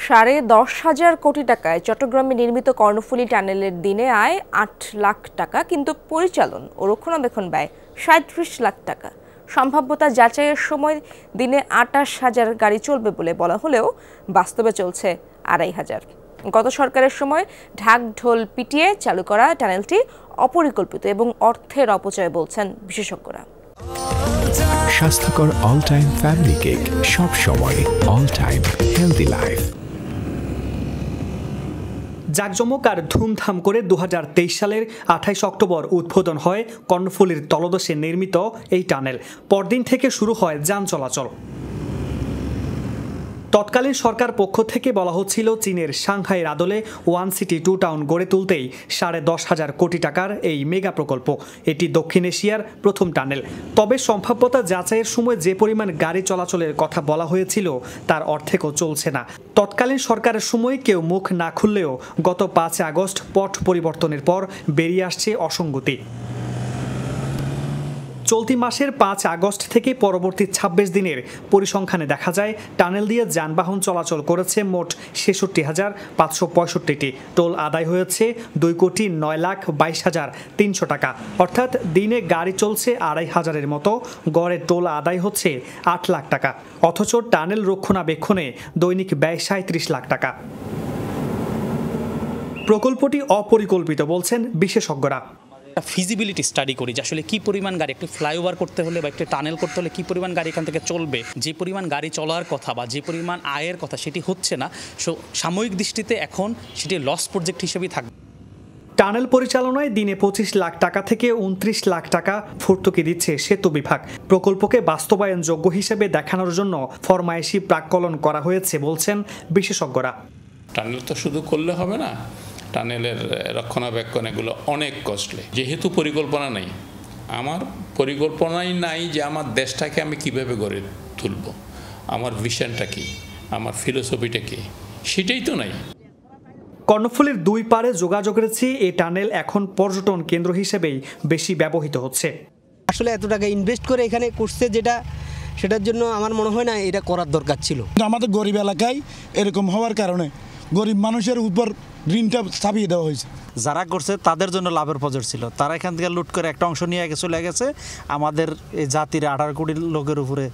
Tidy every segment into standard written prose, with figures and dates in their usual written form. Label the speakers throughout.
Speaker 1: 10,500 কোটি টাকায় চট্টগ্রামে নির্মিত কর্ণফুলী টানেলের দিনে আয় 8 লাখ টাকা, কিন্তু পরিচালন ও রক্ষণাবেক্ষণ ব্যয় 37 লাখ টাকা। সম্ভাব্যতা যাচাইয়ের সময় দিনে 28,000 গাড়ি চলবে বলে বলা হলেও বাস্তবে চলছে 2,500। গত সরকারের সময় ঢাক ঢোল পিটিয়ে চালু করা টানেলটি অপরিকল্পিত এবং অর্থের অপচয় বলছেন বিশেষজ্ঞরা।
Speaker 2: স্বাস্থ্যকর অল টাইম ফ্যামিলি কেক, সব সময় অল টাইম হেলদি লাইফ।
Speaker 3: জাকজমক আর ধুমধাম করে 2023 সালের 28 অক্টোবর উদ্বোধন হয় কর্ণফুলীর তলদেশে নির্মিত এই টানেল। পরদিন থেকে শুরু হয় যান চলাচল। তৎকালীন সরকার পক্ষ থেকে বলা হচ্ছিল চীনের সাংহাইয়ের আদলে ওয়ান সিটি টু টাউন গড়ে তুলতেই 10,500 কোটি টাকার এই মেগা প্রকল্প। এটি দক্ষিণ এশিয়ার প্রথম টানেল। তবে সম্ভাব্যতা যাচাইয়ের সময় যে পরিমাণ গাড়ি চলাচলের কথা বলা হয়েছিল তার অর্ধেকও চলছে না। তৎকালীন সরকারের সময় কেউ মুখ না খুললেও গত 5 আগস্ট পট পরিবর্তনের পর বেরিয়ে আসছে অসঙ্গতি। চলতি মাসের 5 আগস্ট থেকে পরবর্তী 26 দিনের পরিসংখ্যানে দেখা যায় টানেল দিয়ে যানবাহন চলাচল করেছে মোট 66,565টি। টোল আদায় হয়েছে 2,09,22,300 টাকা, অর্থাৎ দিনে গাড়ি চলছে 2,500-এর মতো, গড়ে টোল আদায় হচ্ছে 8 লাখ টাকা। অথচ টানেল রক্ষণাবেক্ষণে দৈনিক ব্যয় 37 লাখ টাকা। প্রকল্পটি অপরিকল্পিত বলছেন বিশেষজ্ঞরা।
Speaker 4: ফিজিবিলিটি স্টাডি করি যে আসলে কি পরিমাণ গাড়ি, একটু ফ্লাইওভার করতে হলে বা একটু টানেল করতে হলে কি পরিমাণ গাড়ি এখান থেকে চলবে, যে পরিমাণ গাড়ি চলার কথা বা যে পরিমাণ আয়ের কথা সেটি হচ্ছে না। সাময়িক দৃষ্টিতে এখন সেটি লস প্রজেক্ট হিসেবেই থাকবে।
Speaker 3: টানেল পরিচালনায় দিনে 25 লাখ টাকা থেকে 29 লাখ টাকা ভর্তুকি দিচ্ছে সেতু বিভাগ। প্রকল্পকে বাস্তবায়নযোগ্য হিসেবে দেখানোর জন্য ফরমায়েশি প্রাক্কলন করা হয়েছে বলছেন বিশেষজ্ঞরা।
Speaker 5: টানেল তো শুধু করলে হবে না, টানেলের রক্ষণাবেক্ষণ এগুলো অনেক কস্টলি। যেহেতু পরিকল্পনা নেই, আমার পরিকল্পনাই নাই যে আমার দেশটাকে আমি কিভাবে গড়ে তুলব, আমার ভিশনটা কি, আমার ফিলোসফিটা কি, সেটাই তো নাই।
Speaker 3: কর্ণফুলীর দুই পারে যোগাযোগ রয়েছে এই টানেল এখন পর্যটন কেন্দ্র হিসেবেই বেশি ব্যবহৃত হচ্ছে।
Speaker 6: আসলে এত টাকা ইনভেস্ট করে এখানে করছে সেটার জন্য আমার মনে হয় না এটা করার দরকার ছিল।
Speaker 7: আমাদের গরিব এলাকায় এরকম হওয়ার কারণে গরিব মানুষের উপর ঋণটা চাপিয়ে দেওয়া হয়েছে।
Speaker 8: যারা করছে তাদের জন্য লাভের পজর ছিল, তারা এখান থেকে লুট করে একটা অংশ নিয়ে চলে গেছে, আমাদের এই জাতির 18 কোটি লোকের উপরে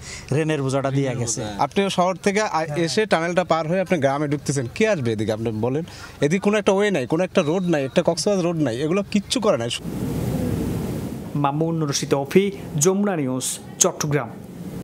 Speaker 8: ঋণের বোঝাটা দিয়ে গেছে।
Speaker 9: আপনি শহর থেকে এসে টানেলটা পার হয়ে আপনি গ্রামে ঢুকতেছেন, কে আসবে এদিকে? আপনি বলেন, এদিকে কোনো একটা ওয়ে নাই, কোনো একটা রোড নাই, একটা কক্সবাজার রোড নাই, এগুলো কিচ্ছু করে নাই।
Speaker 3: মামুন রশিদ অফি, যমুনা নিউজ, চট্টগ্রাম।